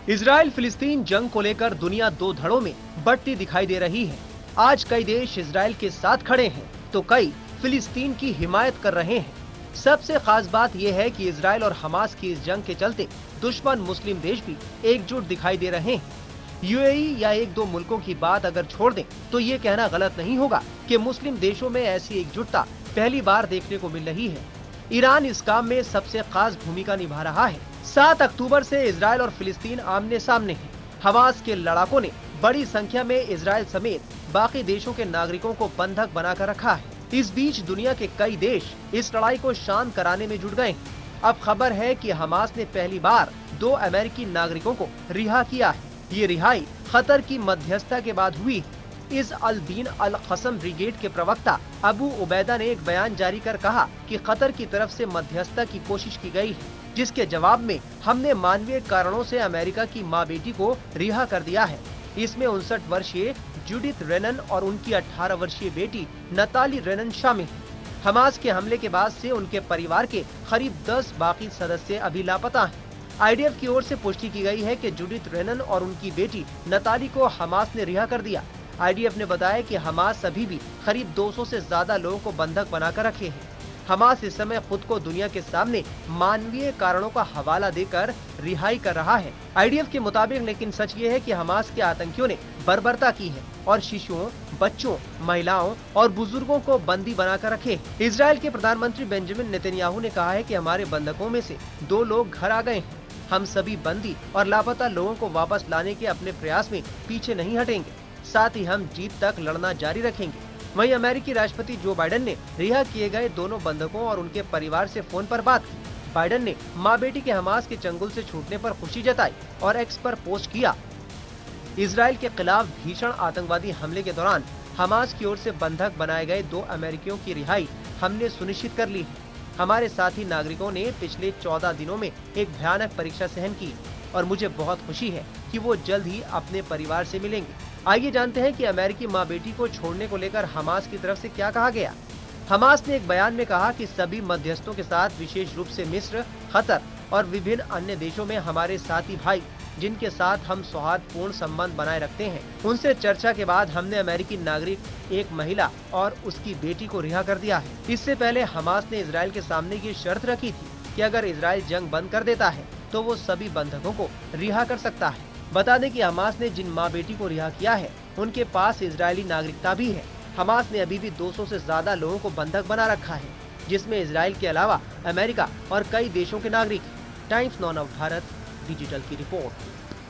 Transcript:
Israel फिलिस्तीन जंग को लेकर दुनिया दो धड़ों में बंटती दिखाई दे रही है। आज कई देश इजराइल के साथ खड़े हैं तो कई फिलिस्तीन की हिमायत कर रहे हैं। सबसे खास बात यह है कि इजराइल और हमास की इस जंग के चलते दुश्मन मुस्लिम देश भी एकजुट दिखाई दे रहे हैं। यूएई या एक दो मुल्कों की बात अगर छोड़ दें तो ये कहना गलत नहीं होगा कि मुस्लिम देशों में ऐसी एकजुटता पहली बार देखने को मिल रही है। ईरान इस काम में सबसे खास भूमिका निभा रहा है। 7 अक्टूबर से इजराइल और फिलिस्तीन आमने सामने हैं। हमास के लड़ाकों ने बड़ी संख्या में इजराइल समेत बाकी देशों के नागरिकों को बंधक बनाकर रखा है। इस बीच दुनिया के कई देश इस लड़ाई को शांत कराने में जुट गए हैं। अब खबर है कि हमास ने पहली बार 2 अमेरिकी नागरिकों को रिहा किया है। ये रिहाई कतर की मध्यस्थता के बाद हुई है। इस अल दीन अल कसम ब्रिगेड के प्रवक्ता अबू उबैदा ने एक बयान जारी कर कहा कि कतर की तरफ से मध्यस्थता की कोशिश की गई है, जिसके जवाब में हमने मानवीय कारणों से अमेरिका की मां बेटी को रिहा कर दिया है। इसमें 59 वर्षीय जूडिथ रेनन और उनकी 18 वर्षीय बेटी नताली रेनन शामिल है। हमास के हमले के बाद से उनके परिवार के करीब 10 बाकी सदस्य अभी लापता हैं। आईडीएफ की ओर से पुष्टि की गई है कि जूडिथ रेनन और उनकी बेटी नताली को हमास ने रिहा कर दिया। आईडीएफ ने बताया कि हमास अभी भी करीब 200 से ज्यादा लोगों को बंधक बनाकर रखे हैं। हमास इस समय खुद को दुनिया के सामने मानवीय कारणों का हवाला देकर रिहाई कर रहा है। आईडीएफ के मुताबिक लेकिन सच ये है कि हमास के आतंकियों ने बर्बरता की है और शिशुओं, बच्चों, महिलाओं और बुजुर्गों को बंदी बनाकर रखे। इजराइल के प्रधानमंत्री बेंजामिन नेतन्याहू ने कहा है कि हमारे बंधकों में से 2 लोग घर आ गए हैं। हम सभी बंदी और लापता लोगों को वापस लाने के अपने प्रयास में पीछे नहीं हटेंगे, साथ ही हम जीत तक लड़ना जारी रखेंगे। वहीं अमेरिकी राष्ट्रपति जो बाइडेन ने रिहा किए गए दोनों बंधकों और उनके परिवार से फोन पर बात की। बाइडेन ने मां बेटी के हमास के चंगुल से छूटने पर खुशी जताई और एक्स पर पोस्ट किया। इजराइल के खिलाफ भीषण आतंकवादी हमले के दौरान हमास की ओर से बंधक बनाए गए 2 अमेरिकियों की रिहाई हमने सुनिश्चित कर ली है। हमारे साथी नागरिकों ने पिछले 14 दिनों में एक भयानक परीक्षा सहन की और मुझे बहुत खुशी है कि वो जल्द ही अपने परिवार से मिलेंगे। आइए जानते हैं कि अमेरिकी मां बेटी को छोड़ने को लेकर हमास की तरफ से क्या कहा गया। हमास ने एक बयान में कहा कि सभी मध्यस्थों के साथ विशेष रूप से मिस्र, कतर और विभिन्न अन्य देशों में हमारे साथी भाई जिनके साथ हम सौहार्दपूर्ण संबंध बनाए रखते हैं, उनसे चर्चा के बाद हमने अमेरिकी नागरिक, एक महिला और उसकी बेटी को रिहा कर दिया है। इससे पहले हमास ने इजराइल के सामने ये शर्त रखी थी कि अगर इजराइल जंग बंद कर देता है तो वो सभी बंधकों को रिहा कर सकता है। बता दें कि हमास ने जिन मां बेटी को रिहा किया है उनके पास इजरायली नागरिकता भी है। हमास ने अभी भी 200 से ज्यादा लोगों को बंधक बना रखा है, जिसमें इजराइल के अलावा अमेरिका और कई देशों के नागरिक। Times now of Bharat digital की रिपोर्ट।